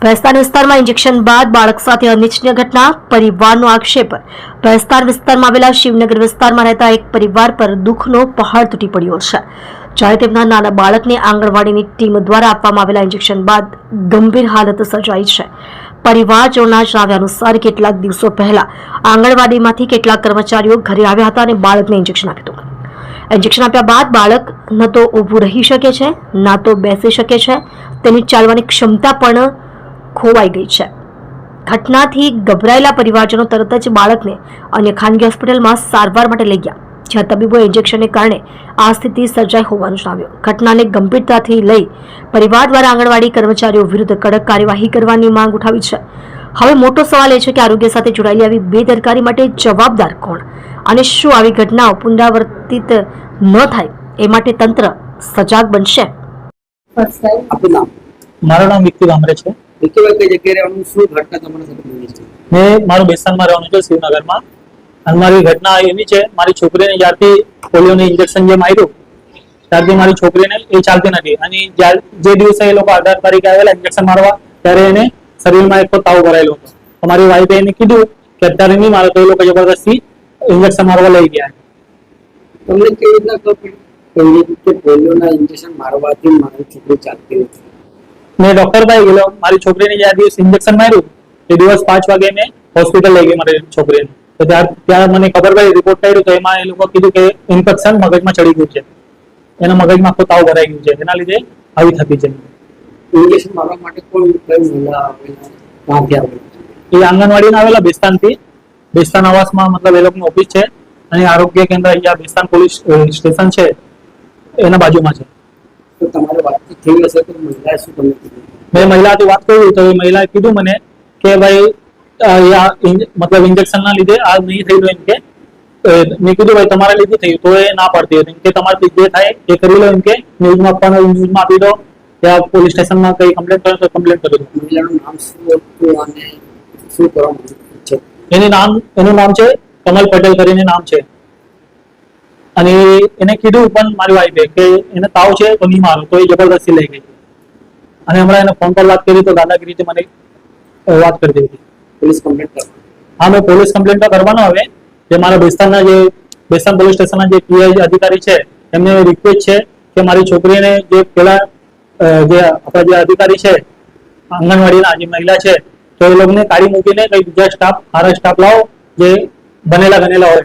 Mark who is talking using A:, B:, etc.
A: ભેસ્તાન વિસ્તારમાં ઇન્જેક્શન બાદ બાળક સાથે અનિચ્છનીય ઘટના, પરિવારનો આક્ષેપ। ભેસ્તાન વિસ્તારમાં આવેલા શિવનગર વિસ્તારમાં રહેતા એક પરિવાર પર દુઃખનો પહાડ તૂટી પડ્યો છે, જ્યારે તેમના નાના બાળકને આંગણવાડીની ટીમ દ્વારા આપવામાં આવેલા ઇન્જેક્શન બાદ ગંભીર હાલત સર્જાઈ છે। પરિવારજનોના જણાવ્યા અનુસાર કેટલાક દિવસો પહેલા આંગણવાડીમાંથી કેટલાક કર્મચારીઓ ઘરે આવ્યા હતા અને બાળકને ઇન્જેક્શન આપ્યું હતું। ઇન્જેક્શન આપ્યા બાદ બાળક ન તો ઊભું રહી શકે છે, ના તો બેસી શકે છે, તેની ચાલવાની ક્ષમતા પણ ખોવાઈ ગઈ છે। ઘટનાથી ગભરાયેલા પરિવારજનો તરત જ બાળકને અન્ય ખાનગી હોસ્પિટલમાં સારવાર માટે લઈ ગયા, જ્યાં તબીબોએ ઇન્જેક્શનને કારણે આ સ્થિતિ સર્જાઈ હોવાનું જણાવ્યું। ઘટનાને ગંભીરતાથી લઈ પરિવાર દ્વારા આંગણવાડી કર્મચારીઓ વિરુદ્ધ કડક કાર્યવાહી કરવાની માંગ ઉઠાવી છે। હવે મોટો સવાલ એ છે કે આરોગ્ય સાથે જોડાયેલી આવી બેદરકારી માટે જવાબદાર કોણ, અને શું આવી ઘટનાઓ પુનરાવર્તિત ન થાય એ માટે તંત્ર સજાગ બનશે?
B: મારું નામ વિક્કી વામરે છે। મેં મારું બેસ્તાનમાં રહેવાનું છે, શિવનગરમાં। અને મારી ઘટના એવી છે, મારી છોકરીને જ્યારથી પોલિયોનું ઇન્જેક્શન જે માર્યું ત્યારથી મારી છોકરીને એ ચાલતી નથી। અને જે દિવસે એ લોકો 18 તારીખે આવેલા ઇન્જેક્શન મારવા, ત્યારે એને શરીરમાં એક તાવ ભરાયેલો હતો। તો મારી વાઈફે એને કીધું કે અત્યારે નહીં મારે, તો એ લોકો જબરદસ્તી ઇન્જેક્શન મારવા લઈ ગયા।
C: તમને કેવી રીતના ખબર કે પોલિયોના ઇન્જેક્શન મારવાથી મારી છોકરી ચાલતી નથી?
B: મેં ડોક્ટર પાસે ગયેલો, મારી છોકરીને જે દિવસ ઇન્જેક્શન માર્યું એ દિવસ 5 વાગે મેં હોસ્પિટલ લઈ ગઈ મારી છોકરીને। તો ત્યાં મને ખબર પડી, રિપોર્ટ કર્યું, તો એમાં એ લોકો કીધું કે ઇન્ફેક્શન મગજમાં ચડી ગયું છે, એના મગજમાં આખો તાવ ભરાઈ ગયું છે, એના લીધે આવી થતી છે।
C: ઇન્જેક્શન મારવા માટે કોઈ મહિલા ક્યાંથી આવે?
B: એ આંગણવાડીના આવેલા બેસ્તાનથી, બેસ્તાન આવાસમાં મતલબ એ લોકોની ઓફિસ છે, અને આરોગ્ય કેન્દ્ર અહીંયા બેસ્તાન પોલીસ સ્ટેશન છે એના બાજુમાં છે।
C: તો તમારે વાતચીત થઈ હશે તો મહિલાએ શું તમને કીધું?
B: મેં મહિલાથી વાત કરી તો એ મહિલાએ કીધું મને કે ભાઈ મતલબ ઇન્જેક્શન ના લીધે આ નહીં થયું। એમ કે મેં કીધું ભાઈ તમારા લીધે થયું, તો એ ના પાડતી હતી કે તમારે જે થાય એ કરી લો, એમ કે ન્યૂઝમાં આપવાનો ન્યૂઝમાં આપી દો, ત્યાં પોલીસ સ્ટેશનમાં કઈ કમ્પ્લેન કરો તો કમ્પ્લેન કરી દો।
C: મહિલાનું નામ શું હતું અને શું કરવાનું છે?
B: એનું નામ છે કમલ પટેલ કરીને નામ છે। અને એને કીધું પણ મારી વાઈફે કે એને તાવ છે તો નહીં મારો, તો એ જબરદસ્તી લઈ ગઈ। અને હમણાં એને ફોન પર વાત કરી તો દાદાગીરીથી મને વાત કરી દીધી।
C: પોલીસ કમ્પ્લેન કરો?
B: હા, મેં પોલીસ કમ્પ્લેન તો કરવાનો હવે। જે મારા બેસ્તાન પોલીસ સ્ટેશનના જે પીઆઈ અધિકારી છે એમને રિક્વેસ્ટ છે કે મારી છોકરીને જે પેલા જે આપણા જે અધિકારી છે આંગણવાડીના, જે મહિલા છે, તો એ લોકોને કાઢી મૂકીને કઈ બીજા સ્ટાફ, સારા સ્ટાફ લાવો જે બનેલા હોય।